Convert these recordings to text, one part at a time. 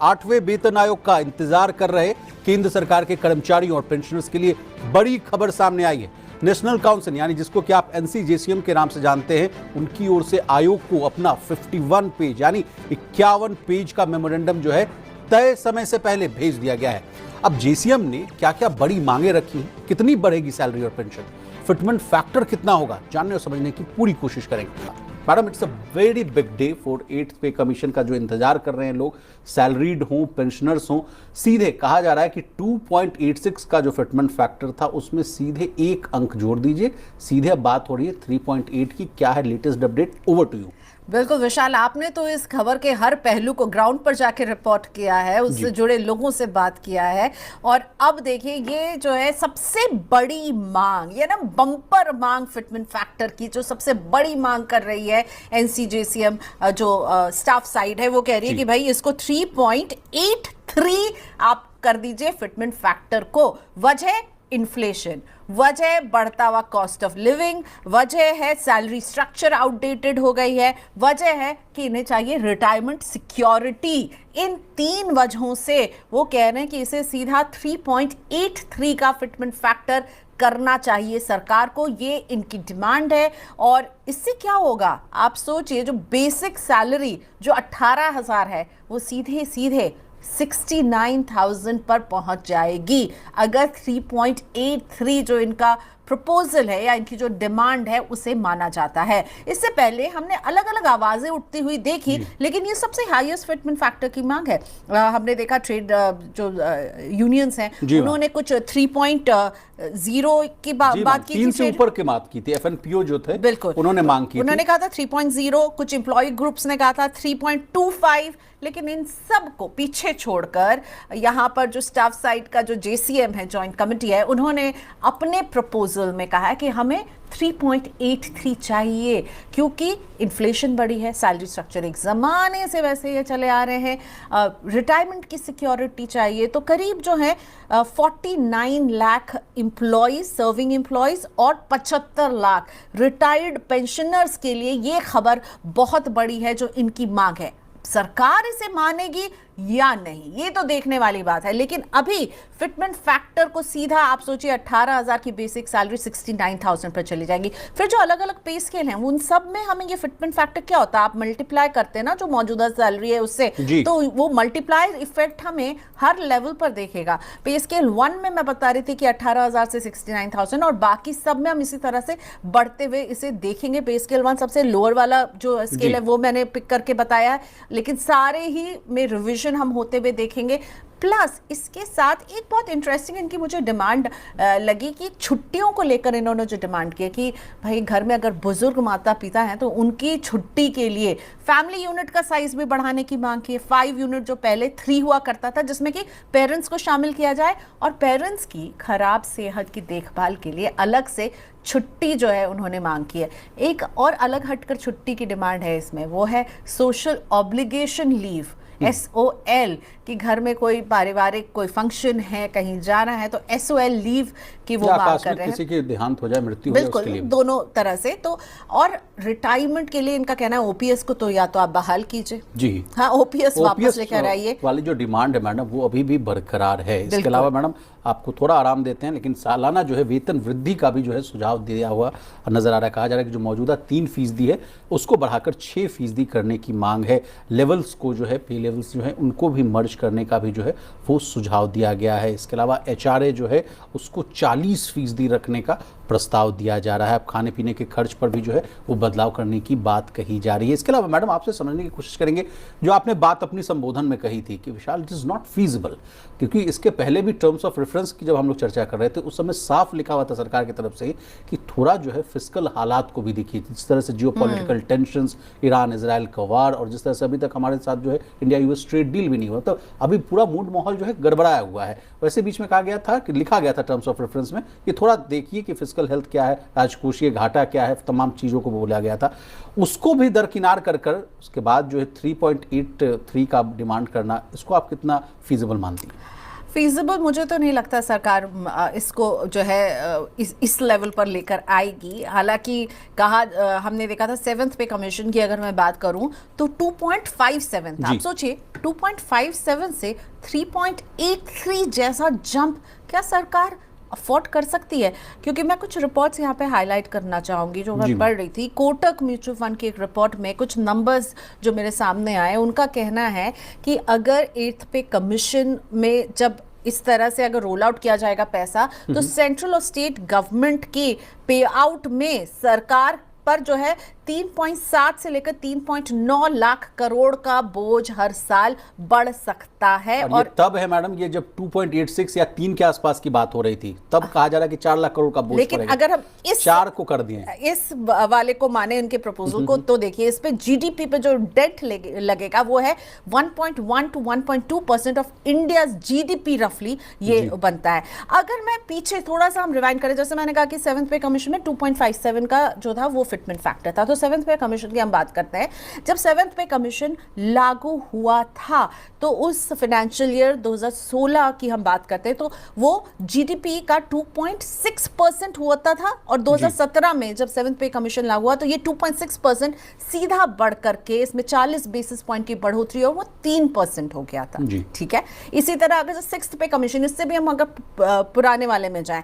8वें वेतन आयोग का इंतजार कर रहे केंद्र सरकार के कर्मचारियों और पेंशनर्स के लिए बड़ी खबर सामने आई है। नेशनल काउंसिल यानी जिसको कि आप एनसीजेसीएम के नाम से जानते हैं, उनकी ओर से आयोग को अपना 51 पेज यानी 51 पेज का मेमोरेंडम जो है तय समय से पहले भेज दिया गया है। अब जेसीएम ने क्या क्या बड़ी मांगे रखी हैं, कितनी बढ़ेगी सैलरी और पेंशन, फिटमेंट फैक्टर कितना होगा, जानने और समझने की पूरी कोशिश करेंगे। Madam, it's a very big day for 8th पे कमीशन का जो इंतजार कर रहे हैं लोग, सैलरीड हों, पेंशनर्स हों। सीधे कहा जा रहा है कि 2.86 का जो फिटमेंट फैक्टर था उसमें सीधे 1 अंक जोड़ दीजिए। सीधे अब बात हो रही है 3.8 की। क्या है latest update? Over to you. बिल्कुल विशाल, आपने तो इस खबर के हर पहलू को ग्राउंड पर जाके रिपोर्ट किया है, उससे जुड़े लोगों से बात किया है। और अब देखिए, ये जो है सबसे बड़ी मांग, ये ना बम्पर मांग फिटमेंट फैक्टर की जो सबसे बड़ी मांग कर रही है एनसीजेसीएम, जो स्टाफ साइड है, वो कह रही है कि भाई इसको 3.83 आप कर दीजिए फिटमेंट फैक्टर को। वजह इन्फ्लेशन, वजह बढ़ता हुआ कॉस्ट ऑफ लिविंग, वजह है सैलरी स्ट्रक्चर आउटडेटेड हो गई है, वजह है कि इन्हें चाहिए रिटायरमेंट सिक्योरिटी। इन 3 वजहों से वो कह रहे हैं कि इसे सीधा 3.83 का फिटमेंट फैक्टर करना चाहिए सरकार को। ये इनकी डिमांड है। और इससे क्या होगा, आप सोचिए, जो बेसिक सैलरी जो 18,000 है वो सीधे सीधे 69,000 पर पहुंच जाएगी अगर 3.83 जो इनका प्रपोजल है या इनकी जो डिमांड है उसे माना जाता है। इससे पहले हमने अलग अलग आवाजें उठती हुई देखी, लेकिन ये सबसे हाईएस्ट फिटमेंट फैक्टर की मांग है। हमने देखा ट्रेड जो यूनियंस हैं उन्होंने कुछ 3.0 की बात की, 3 से ऊपर की बात की थी। एफएनपीओ जो थे बिल्कुल उन्होंने मांग की, उन्होंने कहा था 3.0, कुछ एम्प्लॉय ग्रुप्स ने कहा था 3.25। लेकिन इन सब को पीछे छोड़कर यहां पर जो स्टाफ साइड का जो जेसीएम है, जॉइंट कमेटी है, उन्होंने अपने प्रपोजल में कहा है कि हमें 3.83 चाहिए, क्योंकि इन्फ्लेशन बढ़ी है, सैलरी स्ट्रक्चर एक जमाने से वैसे ये चले आ रहे हैं, रिटायरमेंट की सिक्योरिटी चाहिए। तो करीब जो है 49 लाख एम्प्लॉयज, सर्विंग एम्प्लॉयज, और 75 लाख रिटायर्ड पेंशनर्स के लिए ये खबर बहुत बड़ी है जो इनकी मांग है। सरकार इसे मानेगी या नहीं, ये तो देखने वाली बात है। लेकिन अभी फिटमेंट फैक्टर को सीधा आप सोचिए 18,000 की बेसिक सैलरी 69,000 पर चली जाएगी। फिर जो अलग अलग पे स्केल हैं उन सब में हमें ये फिटमेंट फैक्टर क्या होता है, आप मल्टीप्लाई करते हैं ना जो मौजूदा सैलरी है उससे, तो वो मल्टीप्लायर इफेक्ट हमें हर लेवल पर देखेगा। पे स्केल 1 में मैं बता रही थी कि 18,000 से 69,000, और बाकी सब में हम इसी तरह से बढ़ते हुए इसे देखेंगे। पे स्केल 1 सबसे लोअर वाला जो स्केल है वो मैंने पिक करके बताया है, लेकिन सारे ही में रिविजन हम होते हुए देखेंगे। प्लस इसके साथ एक बहुत इंटरेस्टिंग इनकी मुझे डिमांड लगी कि छुट्टियों को लेकर इन्होंने जो डिमांड की कि भाई घर में अगर बुजुर्ग माता पिता हैं तो उनकी छुट्टी के लिए फैमिली यूनिट का साइज भी बढ़ाने की मांग की है। 5 यूनिट जो पहले 3 हुआ करता था, जिसमें कि पेरेंट्स को शामिल किया जाए, और पेरेंट्स की खराब सेहत की देखभाल के लिए अलग से छुट्टी जो है उन्होंने मांग की है। एक और अलग हटकर छुट्टी की डिमांड है इसमें, वो है सोशल ऑब्लिगेशन लीव, SOL, कि घर में कोई पारिवारिक कोई फंक्शन है, कहीं जाना है, तो SOL लीव की वो मांग कर रहे हैं। किसी की देहांत हो जाए, मृत्यु हो जाए, उसके लिए दोनों तरह से। तो और रिटायरमेंट के लिए इनका कहना है OPS को तो या तो आप बहाल कीजिए, जी हाँ, OPS वापस लेकर आइए वाली जो डिमांड है मैडम, वो अभी भी बरकरार है। इसके अलावा मैडम आपको थोड़ा आराम देते हैं, लेकिन सालाना जो है वेतन वृद्धि का भी जो है सुझाव दिया हुआ नजर आ रहा है। कहा जा रहा है कि जो मौजूदा 3% है उसको बढ़ाकर 6% करने की मांग है। लेवल्स को जो है, पे लेवल्स जो है उनको भी मर्ज करने का भी जो है वो सुझाव दिया गया है। इसके अलावा HRA जो है उसको 40% रखने का प्रस्ताव दिया जा रहा है। अब खाने पीने के खर्च पर भी जो है वो बदलाव करने की बात कही जा रही है। इसके अलावा मैडम आपसे समझने की कोशिश करेंगे, जो आपने बात अपनी संबोधन में कही थी कि विशाल इट इज़ नॉट फीजिबल, क्योंकि इसके पहले भी टर्म्स ऑफ रेफरेंस की जब हम लोग चर्चा कर रहे थे उस समय साफ लिखा हुआ था सरकार की तरफ से कि थोड़ा जो है फिस्कल हालात को भी देखिए, जिस तरह से जियोपॉलिटिकल टेंशंस, ईरान इजराइल का वार, और जिस तरह से अभी तक हमारे साथ जो है इंडिया US ट्रेड डील भी नहीं हुआ, तो अभी पूरा मूड माहौल जो है गड़बड़ाया हुआ है। वैसे बीच में कहा गया था कि लिखा गया था टर्म्स ऑफ रेफरेंस में कि थोड़ा देखिए कि फिस्कल हेल्थ क्या है, राजकोषीय घाटा क्या है, तमाम चीज़ों को बोला गया था। उसको भी दरकिनार कर उसके बाद जो है 3.83 का डिमांड करना, इसको आप कितना फीजिबल मानती हैं? फीजिबल मुझे तो नहीं लगता सरकार इसको जो है इस लेवल पर लेकर आएगी। हालांकि कहा हमने देखा था 7th पे कमीशन की अगर मैं बात करूं तो 2.57 था। आप सोचिए 2.57 से 3.83 जैसा जंप क्या सरकार अफोर्ड कर सकती है? क्योंकि मैं कुछ रिपोर्ट्स यहाँ पे हाईलाइट करना चाहूंगी जो मैं पढ़ रही थी। कोटक म्यूचुअल फंड की एक रिपोर्ट में कुछ नंबर्स जो मेरे सामने आए, उनका कहना है कि अगर 8th पे कमीशन में जब इस तरह से अगर रोल आउट किया जाएगा पैसा, तो सेंट्रल और स्टेट गवर्नमेंट के पे आउट में सरकार पर जो है 3.7 से लेकर 3.9 लाख करोड़ का बोझ हर साल बढ़ सकता है। और ये तब है मैडम, ये जब 2.86 या 3 के आसपास की बात हो रही थी, तब कहा जा रहा है कि 4 लाख करोड़ का बोझ लेकिन पड़ेगा। अगर हम इस 4 को कर दिए, इस वाले को माने इनके प्रपोजल को, तो देखिए इस पे जीडीपी पे जो डेट लगेगा वो है 1.1 to 1.2% ऑफ इंडिया जीडीपी रफली ये बनता है। अगर मैं पीछे थोड़ा सा हम रिवाइंड करें, जैसे मैंने कहा कि 7th पे कमीशन में 2.57 का जो था वो फिटमेंट फैक्टर था, तो 7th पे कमीशन की हम बात करते हैं। जब 7th पे कमीशन लागू हुआ था तो उस फाइनेंशियल ईयर 2016 की हम बात करते हैं तो वो जीडीपी का 2.6% हुआ था, और 2017 में जब 7th पे कमीशन लागू हुआ तो ये 2.6% सीधा बढ़ करके इसमें 40 बेसिस पॉइंट की बढ़ोतरी और वो 3% हो गया था। ठीक है, इसी तरह अगर 6th पे कमीशन, इससे भी हम अगर पुराने वाले में जाएं,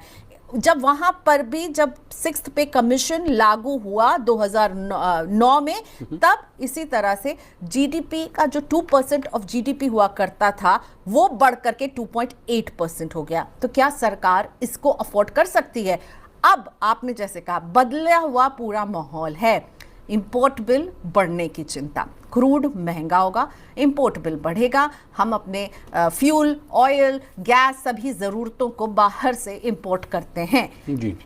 जब वहां पर भी जब 6th पे कमीशन लागू हुआ 2009 में, तब इसी तरह से जीडीपी का जो 2% ऑफ जीडीपी हुआ करता था वो बढ़ करके 2.8% हो गया। तो क्या सरकार इसको अफोर्ड कर सकती है? अब आपने जैसे कहा बदला हुआ पूरा माहौल है, इंपोर्ट बिल बढ़ने की चिंता, क्रूड महंगा होगा, इंपोर्ट बिल बढ़ेगा, हम अपने फ्यूल, ऑयल, गैस सभी ज़रूरतों को बाहर से इंपोर्ट करते हैं,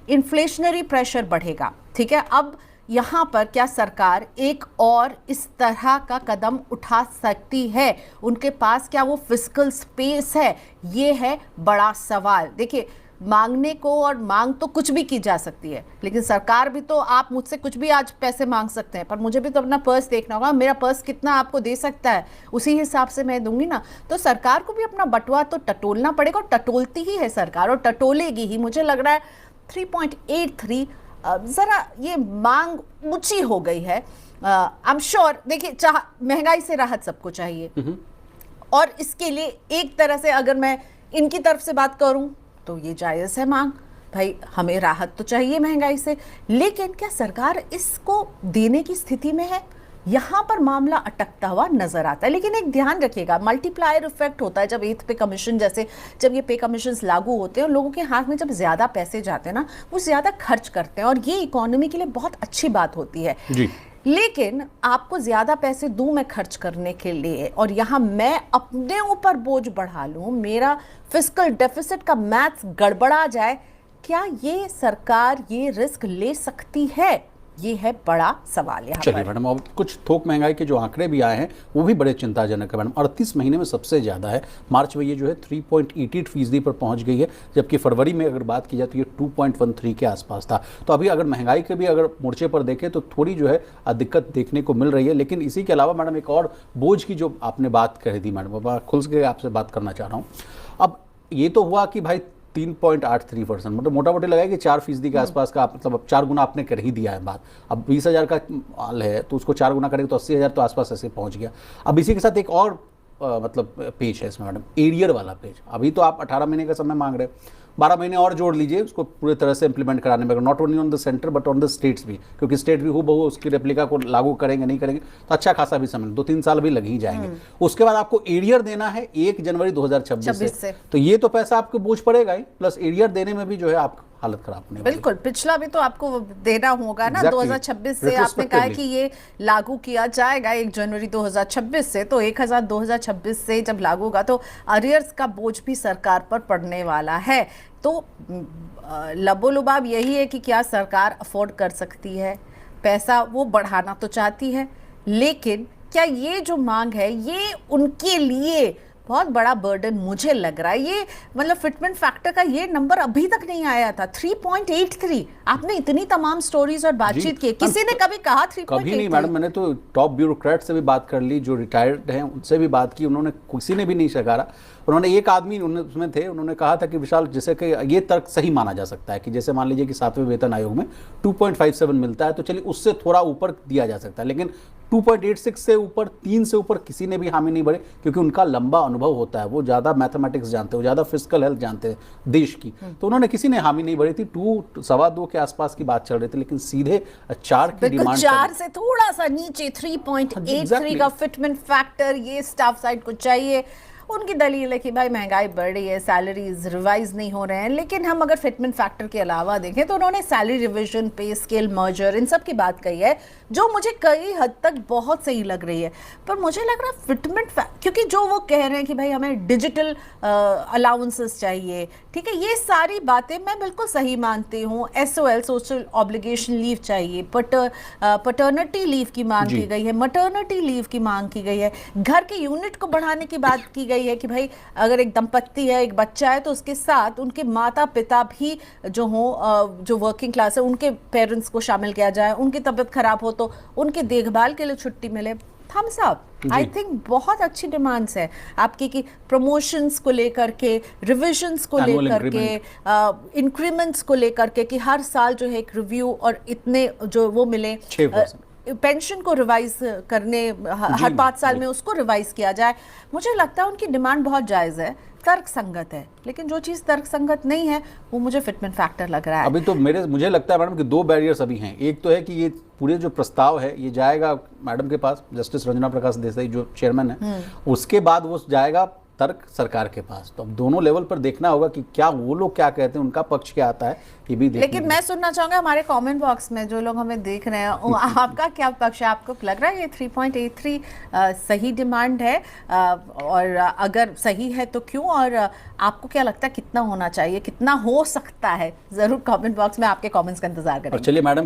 इन्फ्लेशनरी प्रेशर बढ़ेगा। ठीक है, अब यहाँ पर क्या सरकार एक और इस तरह का कदम उठा सकती है? उनके पास क्या वो फिस्कल स्पेस है? ये है बड़ा सवाल। देखिए, मांगने को और मांग तो कुछ भी की जा सकती है, लेकिन सरकार भी तो, आप मुझसे कुछ भी आज पैसे मांग सकते हैं, पर मुझे भी तो अपना पर्स देखना होगा, मेरा पर्स कितना आपको दे सकता है, उसी हिसाब से मैं दूंगी ना। तो सरकार को भी अपना बटुआ तो टटोलना पड़ेगा, और टटोलती ही है सरकार और टटोलेगी ही। मुझे लग रहा है 3.83 जरा ये मांग ऊंची हो गई है। आई एम श्योर, देखिए महंगाई से राहत सबको चाहिए, और इसके लिए एक तरह से अगर मैं इनकी तरफ से बात करूं तो ये जायज़ है मांग, भाई हमें राहत तो चाहिए महंगाई से, लेकिन क्या सरकार इसको देने की स्थिति में है? यहाँ पर मामला अटकता हुआ नजर आता है। लेकिन एक ध्यान रखिएगा, मल्टीप्लायर इफेक्ट होता है जब 8th पे कमीशन, जैसे जब ये पे कमीशन लागू होते हैं और लोगों के हाथ में जब ज्यादा पैसे जाते हैं ना, वो ज्यादा खर्च करते हैं, और ये इकोनॉमी के लिए बहुत अच्छी बात होती है जी। लेकिन आपको ज्यादा पैसे दूं मैं खर्च करने के लिए, और यहाँ मैं अपने ऊपर बोझ बढ़ा लूं, मेरा फिस्कल डेफिसिट का मैथ्स गड़बड़ा जाए, क्या ये सरकार ये रिस्क ले सकती है? ये है बड़ा सवाल यहाँ। चलिए मैडम, अब कुछ थोक महंगाई के जो आंकड़े भी आए हैं वो भी बड़े चिंताजनक है मैडम। 38 महीने में सबसे ज़्यादा है, मार्च में ये जो है 3.88% पर पहुंच गई है, जबकि फरवरी में अगर बात की जाए तो ये 2.13 के आसपास था। तो अभी अगर महंगाई के भी अगर मोर्चे पर देखें तो थोड़ी जो है दिक्कत देखने को मिल रही है। लेकिन इसी के अलावा मैडम एक और बोझ की जो आपने बात कही थी मैडम, खुल के आपसे बात करना चाह रहा हूँ। अब ये तो हुआ कि भाई 3.83%, मतलब मोटा मोटी लगा कि 4% के आसपास का, मतलब अब 4 गुना आपने कर ही दिया है बात। अब 20,000 का माल है तो उसको 4 गुना करेंगे तो 80,000 तो आसपास ऐसे पहुंच गया। अब इसी के साथ एक और मतलब पेज है इसमें मैडम, एरियर वाला पेज। अभी तो आप 18 महीने का समय मांग रहे हैं, 12 महीने और जोड़ लीजिए उसको पूरी तरह से इंप्लीमेंट कराने में, not only on the centre but on the states भी, क्योंकि स्टेट भी हूबहू उसकी रेप्लिका को लागू करेंगे नहीं करेंगे तो अच्छा खासा भी समय, 2-3 साल भी लग ही जाएंगे। उसके बाद आपको एरियर देना है 1 जनवरी 2026 से, तो ये तो पैसा आपको बोझ पड़ेगा ही, प्लस एरियर देने में भी जो है आप हालत खराब होने वाली। बिल्कुल, पिछला भी तो आपको देना होगा ना। 2026 से आपने कहा कि ये लागू किया जाएगा 1 जनवरी 2026 से, तो 2026 से जब लागू होगा तो अरियर्स का बोझ भी सरकार पर पड़ने वाला है। तो लबोलुबाब यही है कि क्या सरकार अफोर्ड कर सकती है? पैसा वो बढ़ाना तो चाहती है, लेकिन क्या ये जो मांग है ये उनके लिए बहुत बड़ा बर्डन मुझे लग रहा है। ये मतलब फिटमेंट फैक्टर का ये नंबर अभी तक नहीं आया था, 3.83। आपने इतनी तमाम स्टोरीज और बातचीत की, किसी ने कभी कहा 3.83? कभी नहीं मैडम, मैंने तो टॉप ब्यूरोक्रेट से भी बात कर ली, जो रिटायर्ड हैं उनसे भी बात की, उन्होंने किसी ने भी नहीं स्वीकारा। उन्होंने एक आदमी उसमें थे, उन्होंने कहा था कि विशाल जैसे कि ये तर्क सही माना जा सकता है कि जैसे मान लीजिए कि 7वें वेतन आयोग में 2.57 मिलता है, तो चलिए उससे थोड़ा ऊपर दिया जा सकता है, लेकिन 2.86 से ऊपर, 3 से ऊपर किसी ने भी हामी नहीं भरे, क्योंकि उनका लंबा अनुभव होता है, वो ज़्यादा मैथमेटिक्स जानते हैं, वो ज़्यादा फिजिकल हेल्थ जानते हैं देश की, तो उन्होंने किसी ने हामी नहीं भरी थी। 2.25 के आसपास की बात चल रही थी, लेकिन सीधे 4 की डिमांड, 4 से थोड़ा सा नीचे 3.83 का फिटमेंट फैक्टर ये स्टाफ साइड को चाहिए। उनकी दलील है कि भाई महंगाई बढ़ रही है, सैलरीज रिवाइज नहीं हो रहे हैं। लेकिन हम अगर फिटमेंट फैक्टर के अलावा देखें तो उन्होंने salary revision, pay scale, merger, इन सब की बात कही है, जो मुझे कई हद तक बहुत सही लग रही है। पर मुझे लग रहा है फिटमेंट क्योंकि जो वो कह रहे हैं कि भाई हमें डिजिटल अलाउंसेस चाहिए, ठीक है, ये सारी बातें मैं बिल्कुल सही मानती हूँ। SOL, सोशल ऑब्लिगेशन लीव चाहिए, पटर्निटी लीव की मांग की गई है, मटर्निटी लीव की मांग की गई है, घर के यूनिट को बढ़ाने की बात की गई है कि भाई अगर एक दंपत्ति है, एक बच्चा है, तो उसके साथ उनके माता पिता भी जो हो, जो वर्किंग क्लास है, उनके पेरेंट्स को शामिल किया जाए, उनकी तबीयत खराब हो तो उनकी देखभाल के लिए छुट्टी मिले। Thums up. आई थिंक बहुत अच्छी डिमांड्स है आपकी कि प्रमोशंस को लेकर के, रिविजन्स को लेकर के, इंक्रीमेंट्स को लेकर के, कि हर साल जो है एक रिव्यू और इतने जो वो मिले, पेंशन को रिवाइज करने हर 5 साल में उसको रिवाइज किया जाए। मुझे लगता है उनकी डिमांड बहुत जायज़ है, तर्क संगत है, लेकिन जो चीज़ तर्क संगत नहीं है वो मुझे फिटमेंट फैक्टर लग रहा है। अभी तो मुझे लगता है मैडम कि 2 बैरियर्स अभी हैं। एक तो है कि ये पूरे जो प्रस्ताव है ये जाएगा मैडम के पास, जस्टिस रंजना प्रकाश देसाई जो चेयरमैन है, उसके बाद वो जाएगा तर्क सरकार के पास। तो अब दोनों लेवल पर देखना होगा कि क्या वो लोग क्या कहते हैं, उनका पक्ष क्या आता है, ये भी देखना। लेकिन मैं सुनना चाहूंगा हमारे कमेंट बॉक्स में जो लोग हमें देख रहे हैं, आपका क्या पक्ष है? आपको लग रहा है ये 3.83 सही डिमांड है? और अगर सही है तो क्यों? और आपको क्या लगता है कितना होना चाहिए, कितना हो सकता है? जरूर कमेंट बॉक्स में आपके कमेंट्स का इंतजार करेंगे। चलिए मैडम